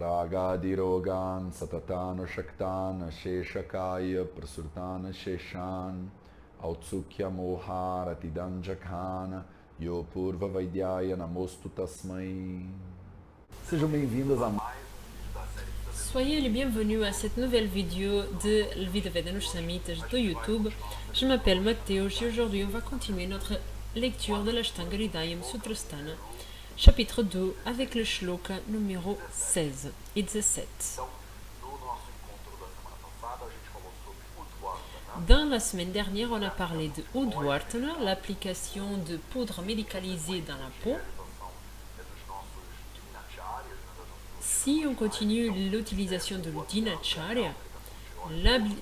Ragadhirogan satatana shaktana sheshakaya prasurtana sheshan autsukya moharatidanjakana yopurva vaidyaya namostu tasmai. Sejam bem-vindas a mais. Soyez les bienvenus à cette nouvelle vidéo de Vida Vedana Samhita de YouTube. Je m'appelle Mathéos et aujourd'hui on va continuer notre lecture de l'Ashtanga Hridayam Sutrasthana, chapitre 2, avec le shloka numéro 16 et 17. Dans la semaine dernière, on a parlé de Udvartana, l'application de poudre médicalisée dans la peau. Si on continue l'utilisation de l'Udinacharya,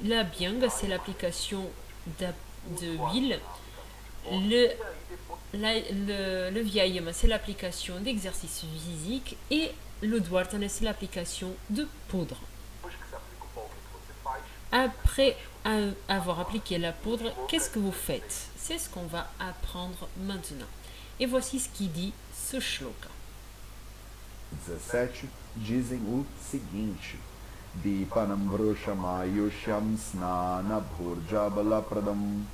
la Bhyanga, c'est l'application de huile. Le Vyayama, c'est l'application d'exercice physique. Et le Dvartana, c'est l'application de poudre. Après avoir appliqué la poudre, qu'est-ce que vous faites? C'est ce qu'on va apprendre maintenant. Et voici ce qui dit ce shloka. 17 dizem o seguinte: Dipanam vrushamayushyam snana bhurjabalapradam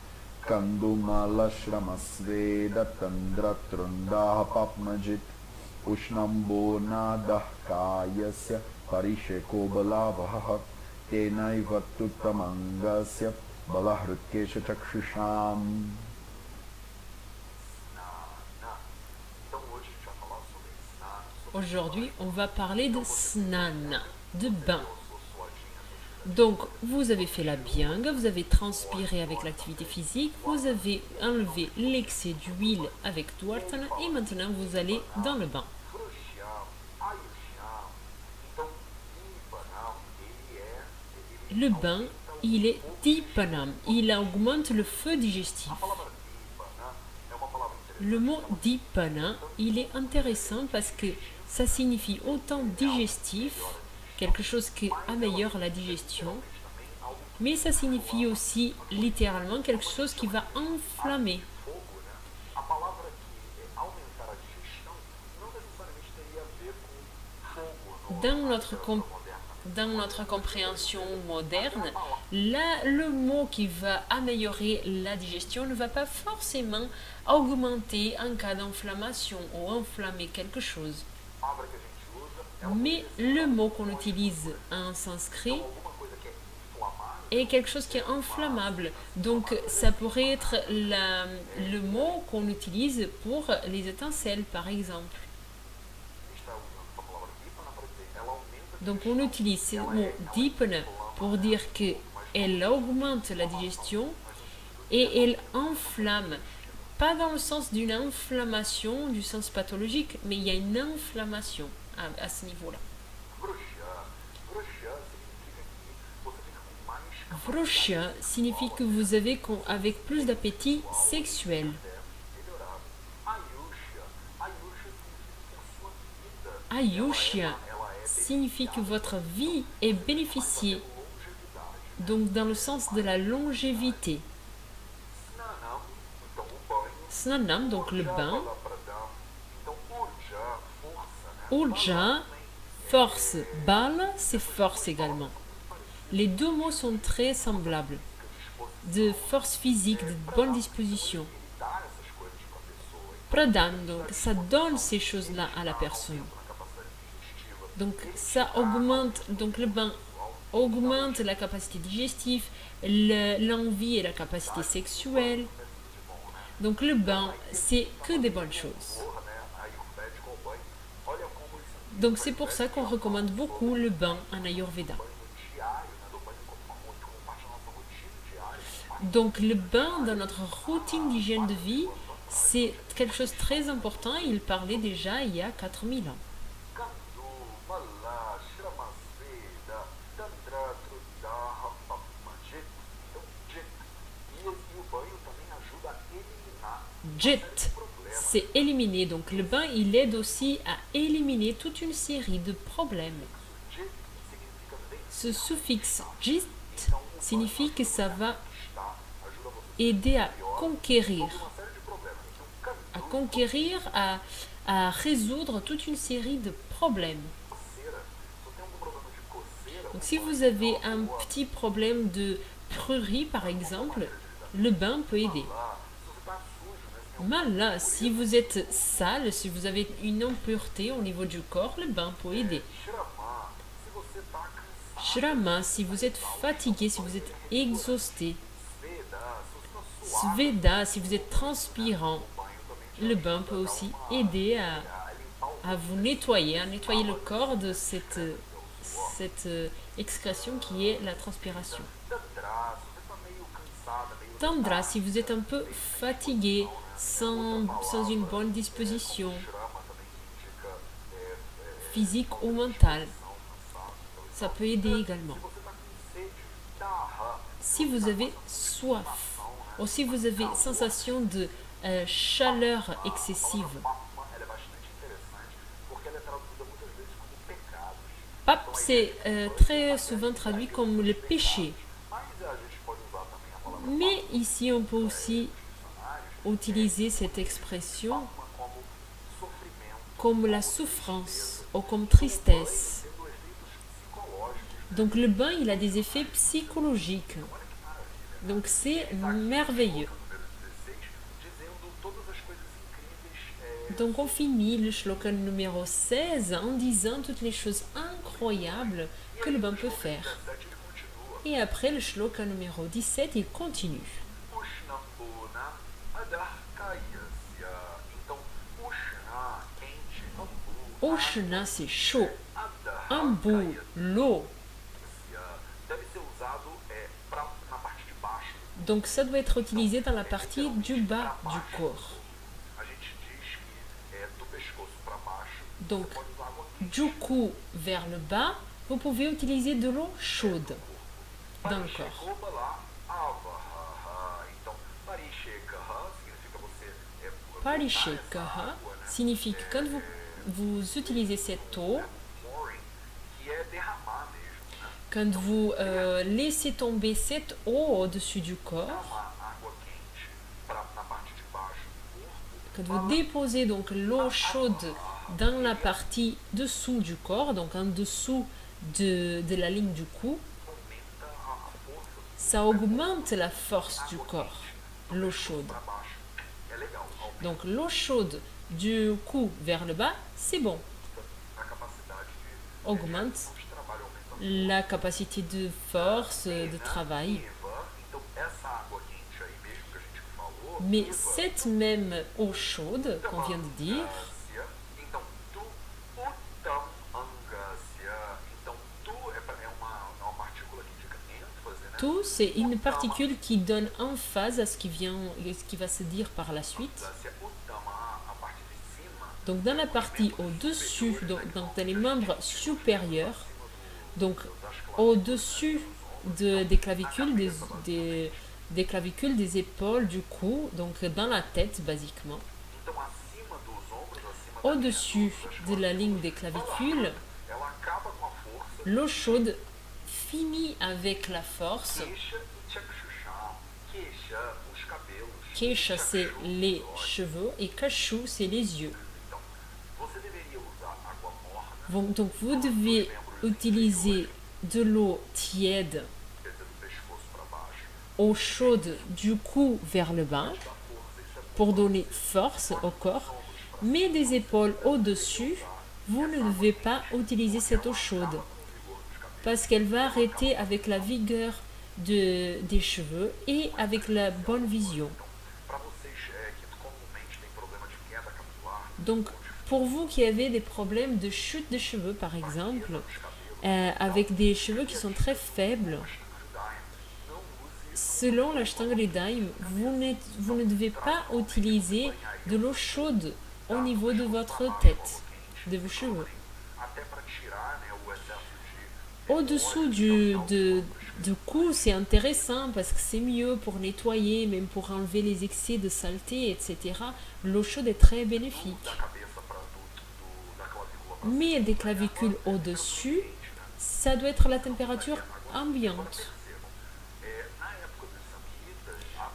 kandumalashramasveda tandra trundaha papmajit ushnambo nadah kayasya parisheko balavaha tenaivatutamangasya balahrutkesha chakshisham. Aujourd'hui, on va parler de snana, de bain. Donc, vous avez fait la Bhyanga, vous avez transpiré avec l'activité physique, vous avez enlevé l'excès d'huile avec Dvartana et maintenant vous allez dans le bain. Le bain, il est Dipanam, il augmente le feu digestif. Le mot Dipana, il est intéressant parce que ça signifie autant digestif, quelque chose qui améliore la digestion, mais ça signifie aussi littéralement quelque chose qui va enflammer. Dans notre compréhension moderne, là, le mot qui va améliorer la digestion ne va pas forcément augmenter en cas d'inflammation ou enflammer quelque chose. Mais le mot qu'on utilise en sanskrit est quelque chose qui est inflammable. Donc ça pourrait être le mot qu'on utilise pour les étincelles, par exemple. Donc on utilise ce mot dipana pour dire qu'elle augmente la digestion et elle enflamme. Pas dans le sens d'une inflammation, du sens pathologique, mais il y a une inflammation à ce niveau-là. Vrusha signifie que vous avez avec plus d'appétit sexuel. Ayushya signifie que votre vie est bénéficiée, donc dans le sens de la longévité. Snanam, donc le bain. Urja, force. Bala, c'est force également. Les deux mots sont très semblables. De force physique, de bonne disposition. Pradhan, donc ça donne ces choses-là à la personne. Donc ça augmente, donc le bain augmente la capacité digestive, l'envie et la capacité sexuelle. Donc le bain, c'est que des bonnes choses. Donc c'est pour ça qu'on recommande beaucoup le bain en Ayurveda. Donc le bain dans notre routine d'hygiène de vie, c'est quelque chose de très important. Il parlait déjà il y a 4000 ans. Jet, c'est éliminer. Donc le bain, il aide aussi à éliminer toute une série de problèmes. Ce suffixe jit signifie que ça va aider à conquérir, à résoudre toute une série de problèmes. Donc si vous avez un petit problème de prurit par exemple, le bain peut aider. Là, si vous êtes sale, si vous avez une impureté au niveau du corps, le bain peut aider. Shrama, si vous êtes fatigué, si vous êtes exhausté. Sveda, si vous êtes transpirant, le bain peut aussi aider à vous nettoyer, à nettoyer le corps de cette excrétion qui est la transpiration. Tandra, si vous êtes un peu fatigué, sans une bonne disposition physique ou mentale, ça peut aider également. Si vous avez soif, ou si vous avez sensation de chaleur excessive, Pap, c'est très souvent traduit comme le péché. Mais ici, on peut aussi utiliser cette expression comme la souffrance ou comme tristesse. Donc le bain, il a des effets psychologiques. Donc c'est merveilleux. Donc on finit le shloka numéro 16 en disant toutes les choses incroyables que le bain peut faire. Et après le shloka numéro 17, il continue. Ushna, c'est chaud. Ambu, l'eau. Donc ça doit être utilisé dans la partie du bas du corps. Donc, du cou vers le bas, vous pouvez utiliser de l'eau chaude dans le corps. Parishekaha signifie que quand vous utilisez cette eau, quand vous laissez tomber cette eau au-dessus du corps, quand vous déposez donc l'eau chaude dans la partie dessous du corps, donc en dessous de la ligne du cou, ça augmente la force du corps, l'eau chaude. Donc l'eau chaude du cou vers le bas, c'est bon. Augmente la capacité de force, de travail. Mais cette même eau chaude qu'on vient de dire, tout, c'est une particule qui donne emphase à ce qui va se dire par la suite. Donc dans la partie au-dessus, donc dans les membres supérieurs, donc au-dessus des clavicules, des clavicules, des épaules, du cou, donc dans la tête basiquement. Au-dessus de la ligne des clavicules, l'eau chaude finit avec la force. Kesha, c'est les cheveux et Kashu, c'est les yeux. Donc vous devez utiliser de l'eau tiède, eau chaude du cou vers le bas pour donner force au corps, mais des épaules au-dessus, vous ne devez pas utiliser cette eau chaude parce qu'elle va arrêter avec la vigueur des cheveux et avec la bonne vision. Donc, pour vous qui avez des problèmes de chute de cheveux, par exemple, avec des cheveux qui sont très faibles, selon l'Ashtanga Daim, vous ne devez pas utiliser de l'eau chaude au niveau de votre tête, de vos cheveux. Au-dessous du cou, c'est intéressant parce que c'est mieux pour nettoyer, même pour enlever les excès de saleté, etc. L'eau chaude est très bénéfique. Mais des clavicules au-dessus, ça doit être la température ambiante.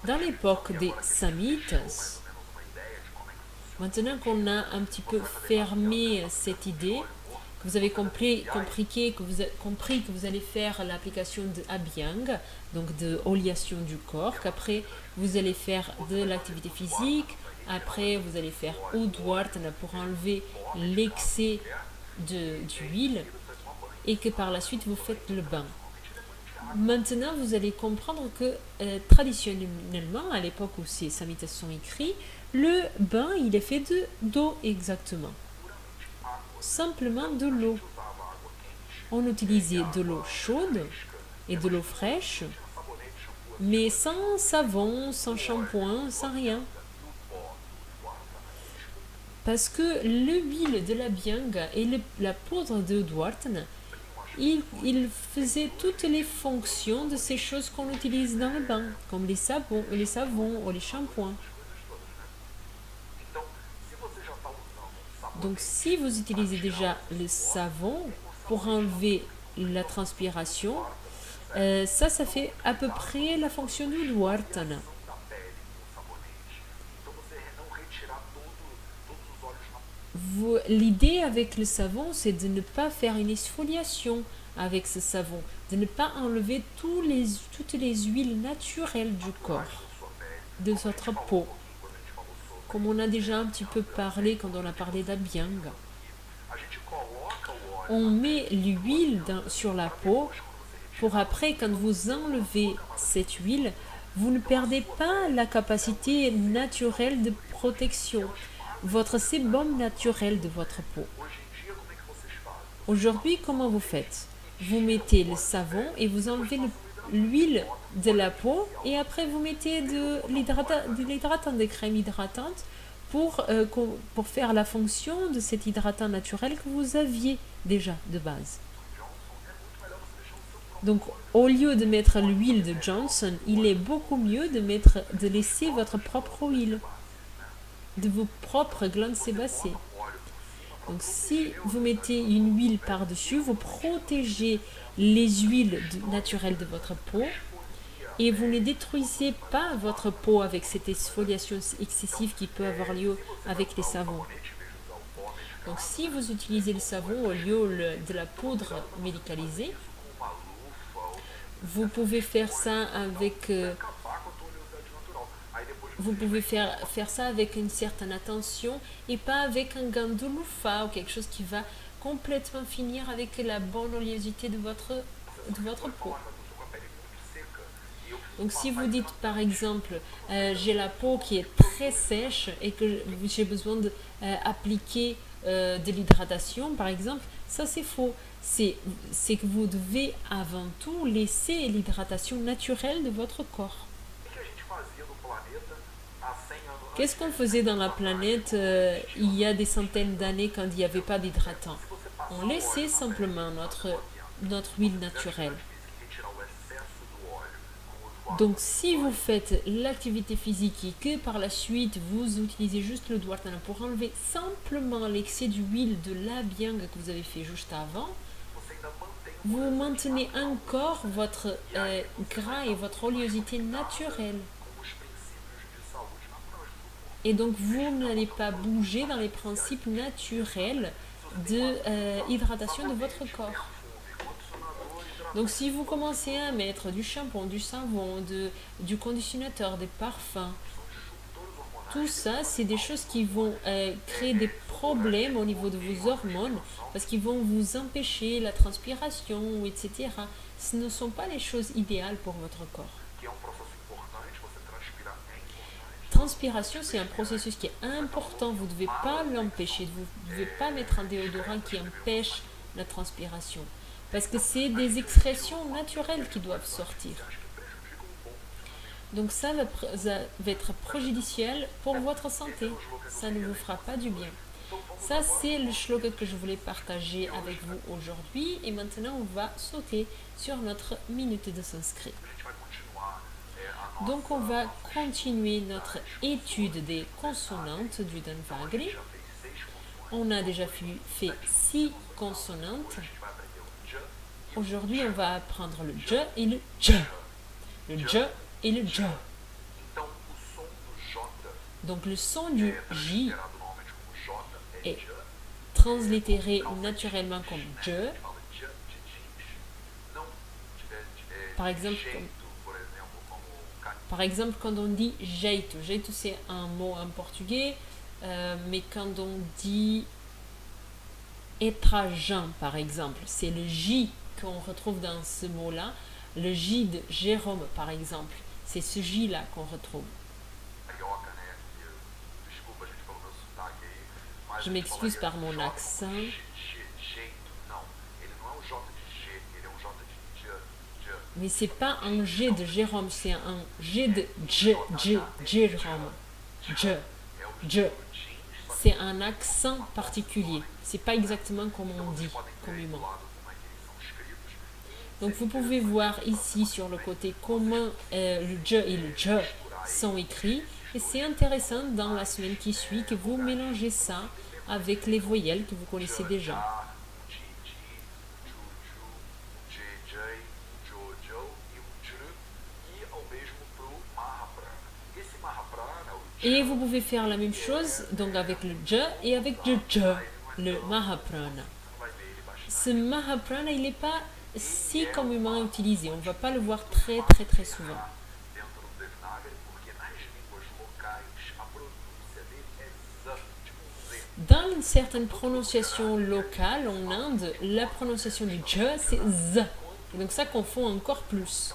Dans l'époque des Samhites, maintenant qu'on a un petit peu fermé cette idée, que vous avez compris que vous allez faire l'application de Abhyanga, donc de oliation du corps, qu'après vous allez faire de l'activité physique, après vous allez faire Udvartana pour enlever l'excès d'huile et que par la suite vous faites le bain. Maintenant, vous allez comprendre que traditionnellement, à l'époque où ces samhitas sont écrits, le bain, il est fait d'eau exactement. Simplement de l'eau. On utilisait de l'eau chaude et de l'eau fraîche, mais sans savon, sans shampoing, sans rien. Parce que l'huile de la Bhyanga et la poudre de Udvartana, il faisait toutes les fonctions de ces choses qu'on utilise dans le bain, comme les savons ou les shampoings. Donc si vous utilisez déjà le savon pour enlever la transpiration, ça fait à peu près la fonction du Udvartana. L'idée avec le savon, c'est de ne pas faire une exfoliation avec ce savon, de ne pas enlever toutes les huiles naturelles du corps, de votre peau, comme on a déjà un petit peu parlé quand on a parlé d'Abhyanga. On met l'huile sur la peau pour après, quand vous enlevez cette huile, vous ne perdez pas la capacité naturelle de protection, votre sébum naturel de votre peau. Aujourd'hui, comment vous faites? Vous mettez le savon et vous enlevez l'huile de la peau et après vous mettez de l'hydratant, des crèmes hydratantes pour faire la fonction de cet hydratant naturel que vous aviez déjà de base. Donc, au lieu de mettre l'huile de Johnson, il est beaucoup mieux de laisser votre propre huile, de vos propres glandes sébacées. Donc si vous mettez une huile par-dessus, vous protégez les huiles naturelles de votre peau et vous ne détruisez pas votre peau avec cette exfoliation excessive qui peut avoir lieu avec les savons. Donc si vous utilisez le savon au lieu de la poudre médicalisée, vous pouvez faire ça avec... Vous pouvez faire ça avec une certaine attention et pas avec un gant de loofah ou quelque chose qui va complètement finir avec la bonne oleosité de votre peau. Donc si vous dites par exemple, j'ai la peau qui est très sèche et que j'ai besoin d'appliquer de l'hydratation par exemple, ça c'est faux. C'est que vous devez avant tout laisser l'hydratation naturelle de votre corps. Qu'est-ce qu'on faisait dans la planète il y a des centaines d'années quand il n'y avait pas d'hydratant? On laissait simplement notre huile naturelle. Donc si vous faites l'activité physique et que par la suite vous utilisez juste le Udvartana pour enlever simplement l'excès d'huile de l'Abhyanga que vous avez fait juste avant, vous maintenez encore votre gras et votre oleosité naturelle. Et donc, vous n'allez pas bouger dans les principes naturels de hydratation de votre corps. Donc, si vous commencez à mettre du shampoing, du savon, du conditionnateur, des parfums, tout ça, c'est des choses qui vont créer des problèmes au niveau de vos hormones parce qu'ils vont vous empêcher la transpiration, etc. Ce ne sont pas les choses idéales pour votre corps. Transpiration, c'est un processus qui est important, vous ne devez pas l'empêcher, vous ne devez pas mettre un déodorant qui empêche la transpiration, parce que c'est des excrétions naturelles qui doivent sortir. Donc ça va être préjudiciel pour votre santé, ça ne vous fera pas du bien. Ça, c'est le shloka que je voulais partager avec vous aujourd'hui, et maintenant on va sauter sur notre minute de sanskrit. Donc on va continuer notre étude des consonantes du Dhanvagri. On a déjà fait 6 consonantes. Aujourd'hui on va apprendre le J et le J. Le J et le J. Donc le son du J est translittérer naturellement comme je. Par exemple, quand on dit jeito, jeito c'est un mot en portugais, mais quand on dit étrageant, par exemple, c'est le J qu'on retrouve dans ce mot-là, le J de Jérôme, par exemple, c'est ce J-là qu'on retrouve. Je m'excuse par mon accent. Mais c'est pas un G de Jérôme, c'est un G de Jérôme. Je. C'est un accent particulier. C'est pas exactement comme on dit communément. Donc vous pouvez voir ici sur le côté comment le je et le je sont écrits. Et c'est intéressant dans la semaine qui suit que vous mélangez ça avec les voyelles que vous connaissez déjà. Et vous pouvez faire la même chose donc avec le je et avec le Mahaprana. Ce Mahaprana, il n'est pas si communément utilisé. On ne va pas le voir très souvent. Dans une certaine prononciation locale en Inde, la prononciation du je c'est z. Et donc ça confond encore plus.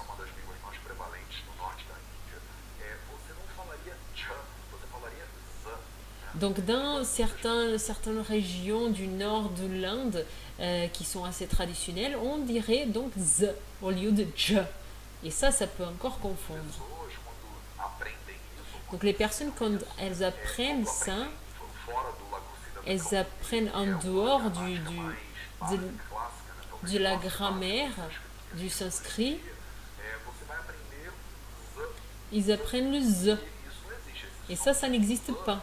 Donc dans certaines régions du nord de l'Inde qui sont assez traditionnelles, on dirait donc z au lieu de je. Et ça peut encore confondre. Donc les personnes, quand elles apprennent ça, elles apprennent en dehors de la grammaire du sanskrit, ils apprennent le z. Et ça n'existe pas.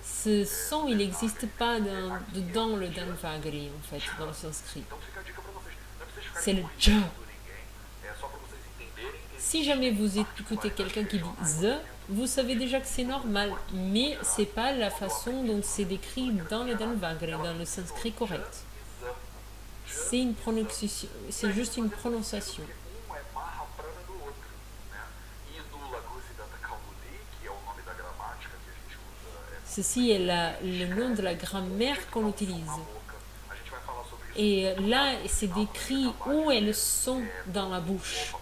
Ce son, il n'existe pas dans le Dhanvagari, en fait, dans le sanskrit. C'est le je. Si jamais vous écoutez quelqu'un qui dit z, vous savez déjà que c'est normal, mais c'est pas la façon dont c'est décrit dans le Dhanvagari, dans le sanskrit correct. C'est juste une prononciation. Ceci est le nom de la grammaire qu'on utilise. Et là, c'est décrit où elles sont dans la bouche.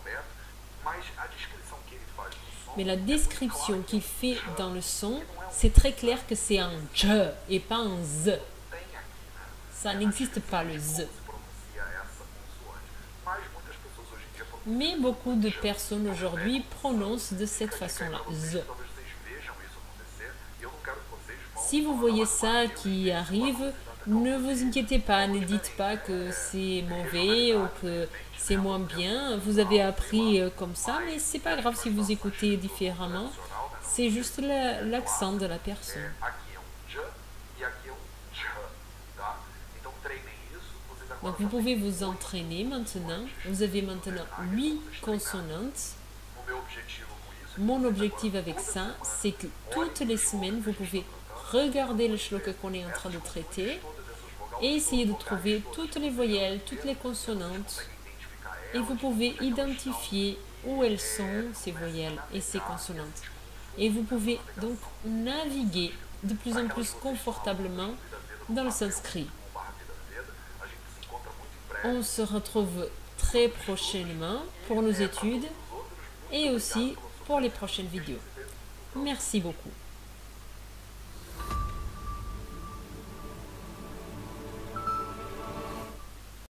Mais la description qu'il fait dans le son, c'est très clair que c'est un je et pas un z. Ça n'existe pas le z. Mais beaucoup de personnes aujourd'hui prononcent de cette façon-là, z. Si vous voyez ça qui arrive, ne vous inquiétez pas, ne dites pas que c'est mauvais ou que c'est moins bien. Vous avez appris comme ça, mais c'est pas grave si vous écoutez différemment. C'est juste l'accent de la personne. Donc vous pouvez vous entraîner maintenant. Vous avez maintenant 8 consonantes. Mon objectif avec ça, c'est que toutes les semaines, vous pouvez regarder le shloka qu'on est en train de traiter et essayer de trouver toutes les voyelles, toutes les consonantes. Et vous pouvez identifier où elles sont, ces voyelles et ces consonantes. Et vous pouvez donc naviguer de plus en plus confortablement dans le sanskrit. On se retrouve très prochainement pour nos études et aussi pour les prochaines vidéos. Merci beaucoup.